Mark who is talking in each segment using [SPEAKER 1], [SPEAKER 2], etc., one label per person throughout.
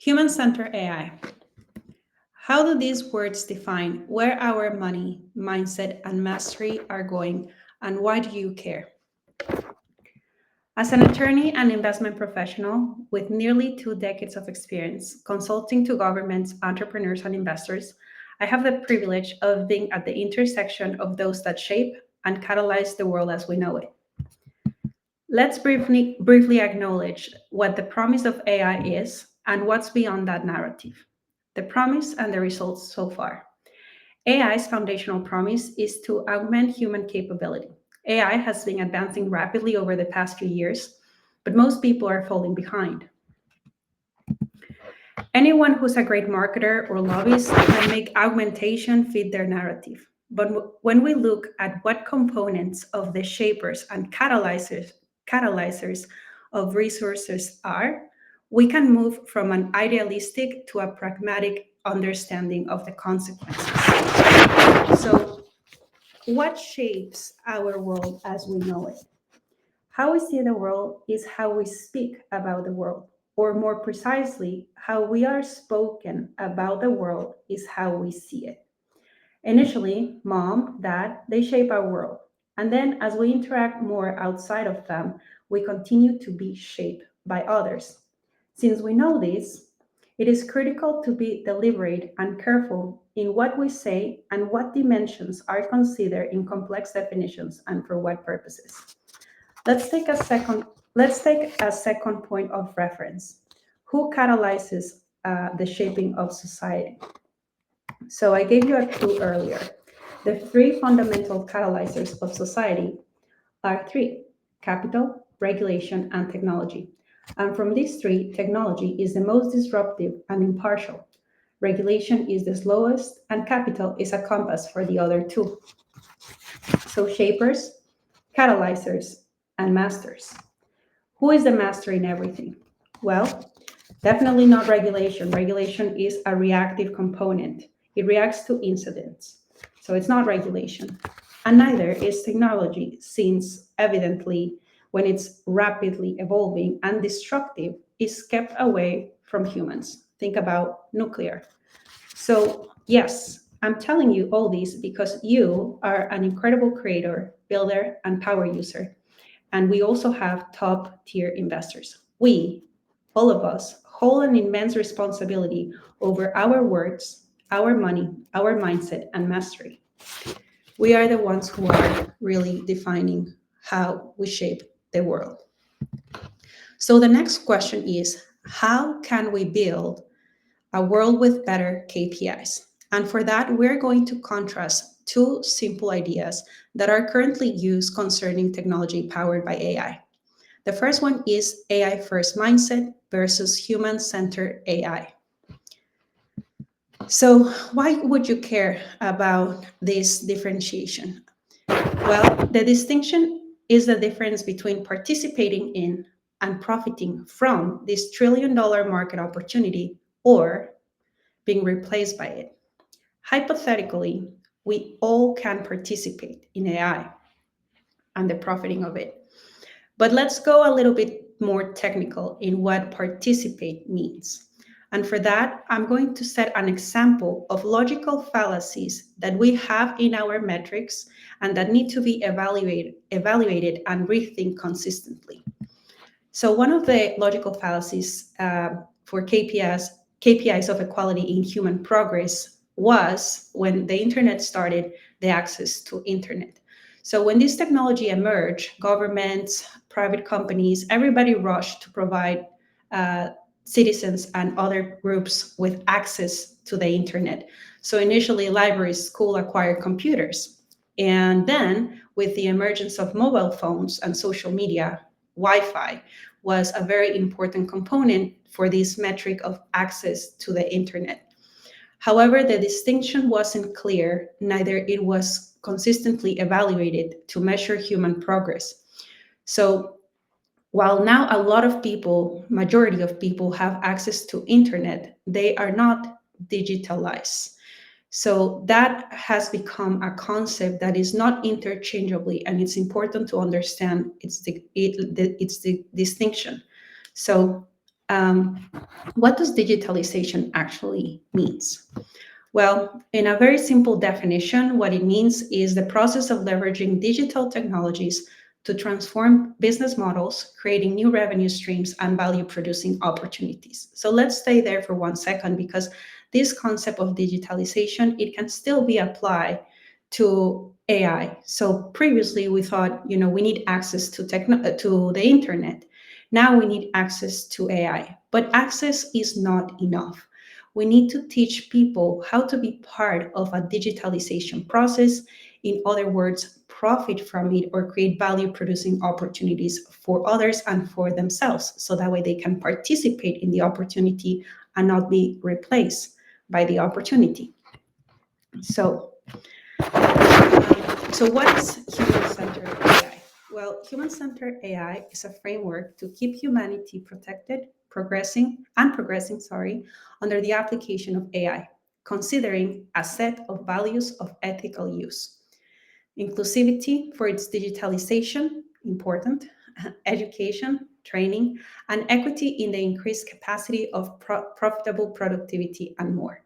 [SPEAKER 1] Human-centered AI. How do these words define where our money, mindset, and mastery are going, and why do you care? As an attorney and investment professional with nearly 2 decades of experience consulting to governments, entrepreneurs, and investors, I have the privilege of being at the intersection of those that shape and catalyze the world as we know it. Let's briefly acknowledge what the promise of AI is and what's beyond that narrative. The promise and the results so far. AI's foundational promise is to augment human capability. AI has been advancing rapidly over the past few years, but most people are falling behind. Anyone who's a great marketer or lobbyist can make augmentation fit their narrative. But when we look at what components of the shapers and catalyzers of resources are, we can move from an idealistic to a pragmatic understanding of the consequences. So, what shapes our world as we know it? How we see the world is how we speak about the world, or more precisely, how we are spoken about the world is how we see it. Initially, mom, dad, they shape our world. And then as we interact more outside of them, we continue to be shaped by others. Since we know this, it is critical to be deliberate and careful in what we say and what dimensions are considered in complex definitions and for what purposes. Let's take a second. Let's take a second point of reference. Who catalyzes the shaping of society? So I gave you a clue earlier. The three fundamental catalyzers of society are three: capital, regulation, and technology. And from these three, technology is the most disruptive and impartial. Regulation is the slowest, and capital is a compass for the other two. So, shapers, catalyzers, and masters. Who is the master in everything? Well, definitely not regulation. Regulation is a reactive component, it reacts to incidents. So, it's not regulation. And neither is technology, since evidently, when it's rapidly evolving and destructive, is kept away from humans. Think about nuclear. So, yes, I'm telling you all this because you are an incredible creator, builder, and power user. And we also have top tier investors. We, all of us, hold an immense responsibility over our words, our money, our mindset, and mastery. We are the ones who are really defining how we shape the world. So the next question is, how can we build a world with better KPIs? And for that, we're going to contrast two simple ideas that are currently used concerning technology powered by AI. The first one is AI first mindset versus human centered AI. So, why would you care about this differentiation? Well, the distinction is the difference between participating in and profiting from this $1 trillion market opportunity or being replaced by it. Hypothetically, we all can participate in AI and the profiting of it. But let's go a little bit more technical in what participate means. And for that, I'm going to set an example of logical fallacies that we have in our metrics and that need to be evaluated and rethink consistently. So one of the logical fallacies for KPIs of equality in human progress was when the internet started, the access to internet. So when this technology emerged, governments, private companies, everybody rushed to provide citizens and other groups with access to the internet. So initially, libraries, school acquired computers. And then with the emergence of mobile phones and social media, Wi-Fi was a very important component for this metric of access to the internet. However, the distinction wasn't clear, neither it was consistently evaluated to measure human progress. So while now a lot of people, majority of people have access to internet, they are not digitalized. So that has become a concept that is not interchangeably, and it's important to understand it's the distinction. So Um, what does digitalization actually means? Well, in a very simple definition, what it means is the process of leveraging digital technologies to transform business models, creating new revenue streams and value producing opportunities. So let's stay there for 1 second because this concept of digitalization, it can still be applied to AI. So previously we thought, we need access to the internet. Now we need access to AI, but access is not enough. We need to teach people how to be part of a digitalization process. In other words, profit from it or create value producing opportunities for others and for themselves. So that way they can participate in the opportunity and not be replaced by the opportunity. So, so what is human-centered AI? Well, human-centered AI is a framework to keep humanity protected, progressing, under the application of AI, considering a set of values of ethical use. Inclusivity for its digitalization, important, education, training, and equity in the increased capacity of profitable productivity and more.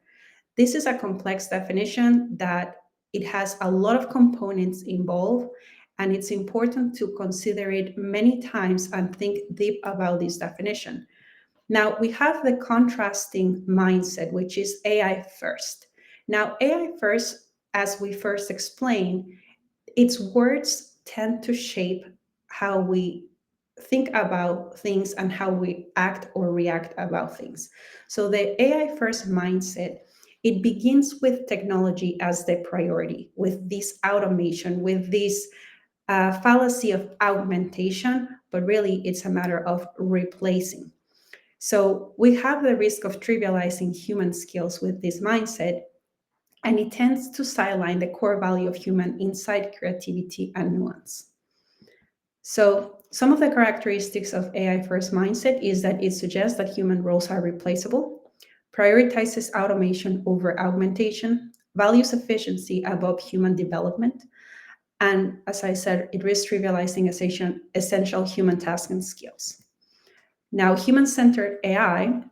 [SPEAKER 1] This is a complex definition that it has a lot of components involved, and it's important to consider it many times and think deep about this definition. Now, we have the contrasting mindset, which is AI first. Now, AI first, as we first explained, its words tend to shape how we think about things and how we act or react about things. So the AI first mindset, it begins with technology as the priority, with this automation, with this fallacy of augmentation, but really it's a matter of replacing. So we have the risk of trivializing human skills with this mindset, and it tends to sideline the core value of human insight, creativity, and nuance. So, some of the characteristics of AI first mindset is that it suggests that human roles are replaceable, prioritizes automation over augmentation, values efficiency above human development, and as I said, it risks trivializing essential human tasks and skills. Now, human centered AI,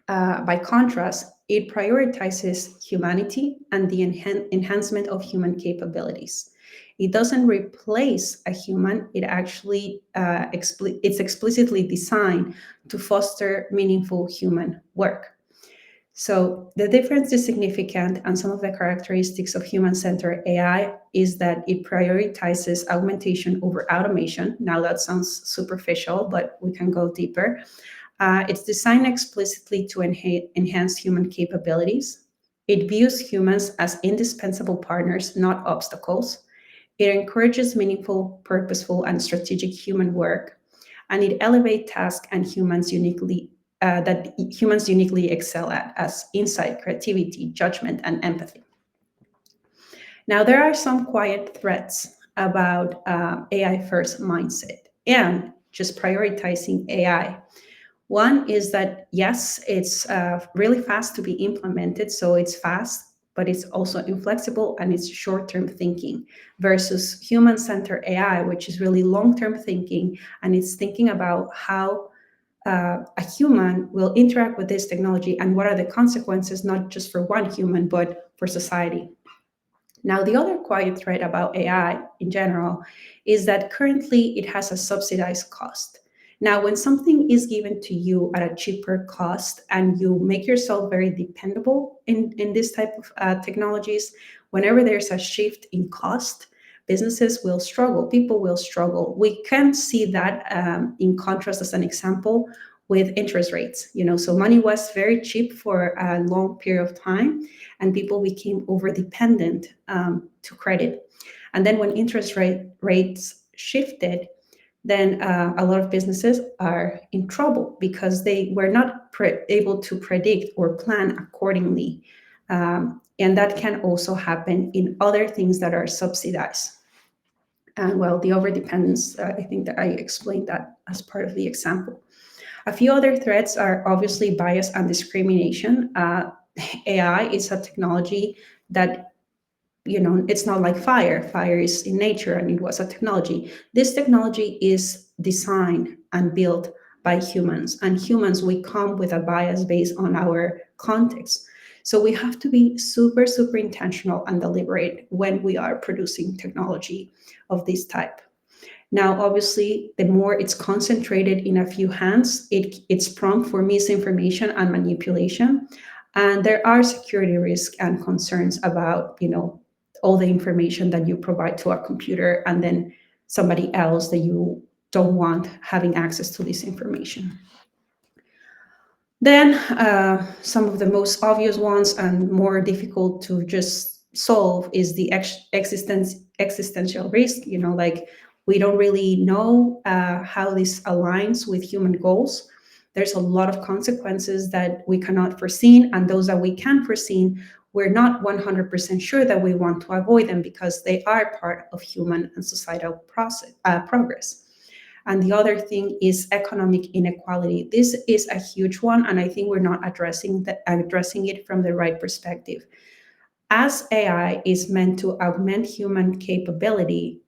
[SPEAKER 1] by contrast, it prioritizes humanity and the enhancement of human capabilities. It doesn't replace a human. It actually it's explicitly designed to foster meaningful human work. So the difference is significant, and some of the characteristics of human-centered AI is that it prioritizes augmentation over automation. Now that sounds superficial, but we can go deeper. It's designed explicitly to enhance human capabilities. It views humans as indispensable partners, not obstacles. It encourages meaningful, purposeful, and strategic human work, and it elevates tasks and humans uniquely excel at, as insight, creativity, judgment, and empathy. Now, there are some quiet threats about AI first mindset and just prioritizing AI. One is that, yes, it's really fast to be implemented, so it's fast, but it's also inflexible and it's short term thinking versus human centered AI, which is really long term thinking, and it's thinking about how a human will interact with this technology and what are the consequences, not just for one human, but for society. Now, the other quiet threat about AI in general is that currently it has a subsidized cost. Now, when something is given to you at a cheaper cost and you make yourself very dependable in this type of technologies, whenever there's a shift in cost, businesses will struggle, people will struggle. We can see that in contrast as an example with interest rates. So money was very cheap for a long period of time, and people became over dependent to credit. And then when rates shifted, then a lot of businesses are in trouble because they were not able to predict or plan accordingly. And that can also happen in other things that are subsidized. And well, the overdependence, I think that I explained that as part of the example. A few other threats are obviously bias and discrimination. AI is a technology that, it's not like fire. Fire is in nature and it was a technology. This technology is designed and built by humans, and humans, we come with a bias based on our context. So we have to be super, super intentional and deliberate when we are producing technology of this type. Now, obviously, the more it's concentrated in a few hands, it's prompt for misinformation and manipulation. And there are security risks and concerns about, all the information that you provide to a computer and then somebody else that you don't want having access to this information. Then some of the most obvious ones and more difficult to just solve is the existential risk. Like we don't really know how this aligns with human goals. There's a lot of consequences that we cannot foresee, and those that we can foresee, we're not 100% sure that we want to avoid them because they are part of human and societal progress. And the other thing is economic inequality. This is a huge one, and I think we're not addressing it from the right perspective. As AI is meant to augment human capability,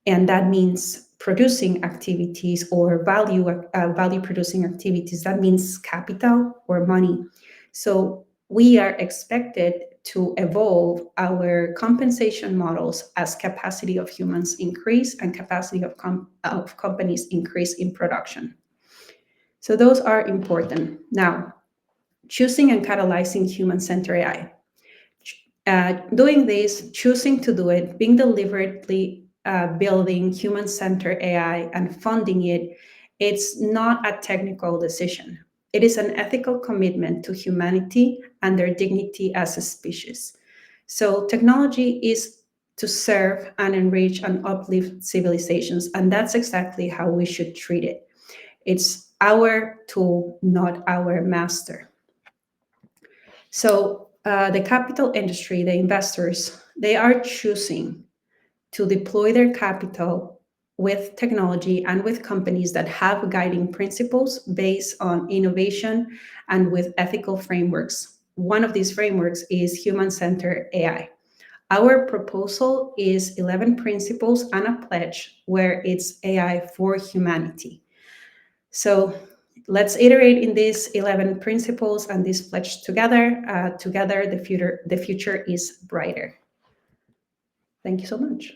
[SPEAKER 1] and that means producing activities or value producing activities, that means capital or money. So we are expected to evolve our compensation models as capacity of humans increase and capacity of companies increase in production. So those are important. Now, choosing and catalyzing human-centered AI. Doing this, choosing to do it, being deliberately building human-centered AI and funding it, it's not a technical decision. It is an ethical commitment to humanity and their dignity as a species. So technology is to serve and enrich and uplift civilizations, and that's exactly how we should treat it. It's our tool, not our master. So the capital industry, the investors, they are choosing to deploy their capital with technology and with companies that have guiding principles based on innovation and with ethical frameworks. One of these frameworks is human-centered AI. Our proposal is 11 principles and a pledge where it's AI for humanity. So let's iterate in these 11 principles and this pledge together. Together, the future is brighter. Thank you so much.